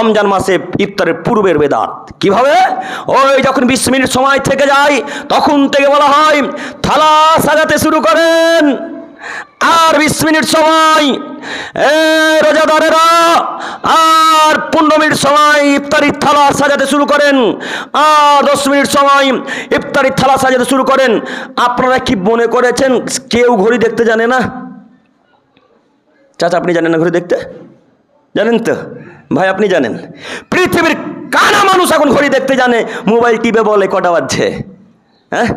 রমজান মাসে ইফতারের পূর্বের বেদাত কিভাবে? ওই যখন 20 মিনিট সময় থেকে যায় তখন থেকে বলা হয় থালা সাজাতে শুরু করেন, আর 20 মিনিট সময় রোজাদারেরা আর 15 মিনিট সময় ইফতারির থালা সাজাতে শুরু করেন, আর 10 মিনিট সময় ইফতারির থালা সাজাতে শুরু করেন। আপনারা কি মনে করেছেন কেউ ঘড়ি দেখতে জানে না? চাচা আপনি জানেন না ঘড়ি দেখতে? জানেন তো ভাই, আপনি জানেন? পৃথিবীর কানা মানুষ এখন ঘড়ি দেখতে জানে, মোবাইল টিপে বলে কটা বাজছে। হ্যাঁ,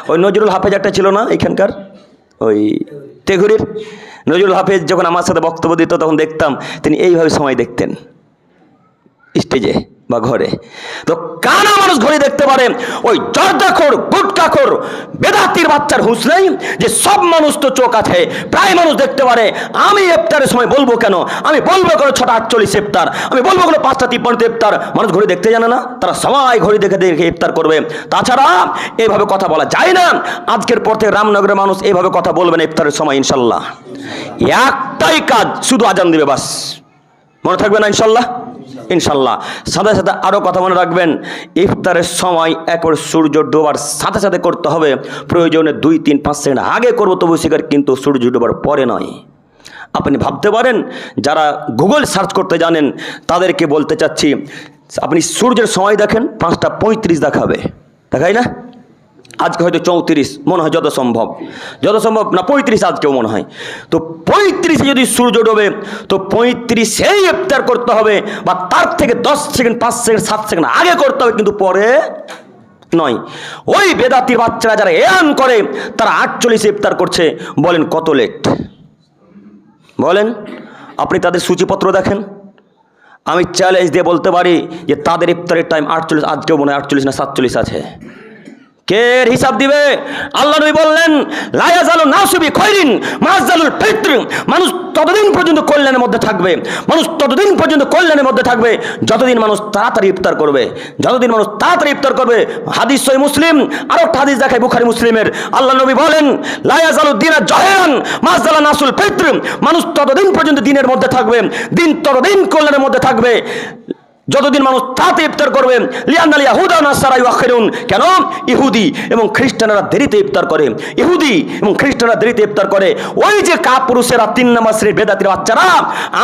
ওই নজরুল হাফেজ একটা ছিল না এখানকার, ওই তেঘুরির নজরুল হাফেজ, যখন আমার সাথে বক্তব্য দিত তখন দেখতাম তিনি এইভাবে সময় দেখতেন স্টেজে বা ঘরে। তো কানা মানুষ ঘড়ি দেখতে পারে, ওই জর্দাখোর গুটখাখোর বেদাতির বাচ্চার হুঁশ নেই যে সব মানুষ তো চোখ আছে, প্রায় মানুষ দেখতে পারে। আমি ইফতারের সময় বলবো কেন? আমি বলবো কেন 6:48 ইফতার? আমি বলবো কেন 5:53 ইফতার? মানুষ ঘড়ি দেখতে জানে না, তারা সবাই ঘড়ি দেখে দেখে ইফতার করবে। তাছাড়া এইভাবে কথা বলা যায় না। আজকের পর থেকে রামনগরের মানুষ এইভাবে কথা বলবে না ইফতারের সময় ইনশাল্লাহ। একটাই কাজ, শুধু আজান দিবে বাস, মনে থাকবে না ইনশাল্লাহ? ইনশাল্লাহ। সাথে সাথে আরও কথা মনে রাখবেন, ইফতারের সময় একবার সূর্য ডোবার সাথে সাথে করতে হবে, প্রয়োজনে 2, 3, 5 সেকেন্ড আগে করবো তবু শিকার, কিন্তু সূর্য ডোবার পরে নয়। আপনি ভাবতে পারেন যারা গুগল সার্চ করতে জানেন তাদেরকে বলতে চাচ্ছি, আপনি সূর্যের সময় দেখেন 5:35 দেখাবে, দেখাই না? আজকে হয়তো 34 মনে হয়, যত সম্ভব না 35 আজকেও মনে হয়। তো 35 যদি সূর্য ডোবে তো 35-এই ইফতার করতে হবে, বা তার থেকে 10 সেকেন্ড 5 সেকেন্ড 7 সেকেন্ড আগে করতে হবে, কিন্তু পরে নয়। ওই বেদাতির বাচ্চারা যারা এয়ান করে তারা 48 ইফতার করছে, বলেন কত লেট? বলেন, আপনি তাদের সূচিপত্র দেখেন। আমি চ্যালেঞ্জ দিয়ে বলতে পারি যে তাদের ইফতারের টাইম 48, আজকেও মনে হয় 48 না 47 আছে। কে হিসাব দিবে? আল্লাহ নবী বললেন লা ইয়াজালু নাসু বিখাইরিন মা যালুল ফিত্র, মানুষ ততদিন পর্যন্ত কল্যাণের মধ্যে থাকবে, মানুষ ততদিন পর্যন্ত কল্যাণের মধ্যে থাকবে যতদিন মানুষ তাড়াতাড়ি ইফতার করবে, যতদিন মানুষ তাড়াতাড়ি ইফতার করবে। হাদিস সহিহ মুসলিম, আরো একটা হাদিস দেখায় বুখারী মুসলিমের। আল্লাহ নবী বলেন লা ইয়াজালু দিনা জাহিরান মা যালা নাসুল ফিত্র, মানুষ ততদিন পর্যন্ত দিনের মধ্যে থাকবে, দিন ততদিন কল্যাণের মধ্যে থাকবে যতদিন মানুষ তাতে ইফতার করবে। লিআন্নাল ইয়াহুদা ওয়ান নাসারা ইউআখিরুন, কেন? ইহুদি এবং খ্রিস্টানরা দেরিতে ইফতার করে, ইহুদি এবং খ্রিস্টানরা দেরিতে ইফতার করে। ওই যে কাপুরুষেরা 3 নম্বর শ্রেণীর বেদাতির বাচ্চারা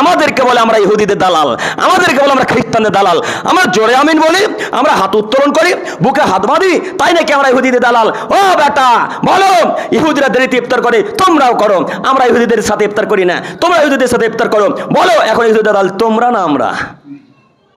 আমাদেরকে বলে আমরা ইহুদিদের দালাল, আমাদেরকে বলে আমরা খ্রিস্টানদের দালাল। আমরা জোরে আমিন বলি, আমরা হাত উত্তোলন করি, বুকে হাত বাঁধি, তাই নাকি আমরা ইহুদিদের দালাল? ও বেটা বলো, ইহুদিরা দেরিতে ইফতার করে, তোমরাও করো। আমরা ইহুদিদের সাথে ইফতার করি না, তোমরা ইহুদিদের সাথে ইফতার করো। বলো এখন ইহুদিদের দালাল তোমরা না আমরা?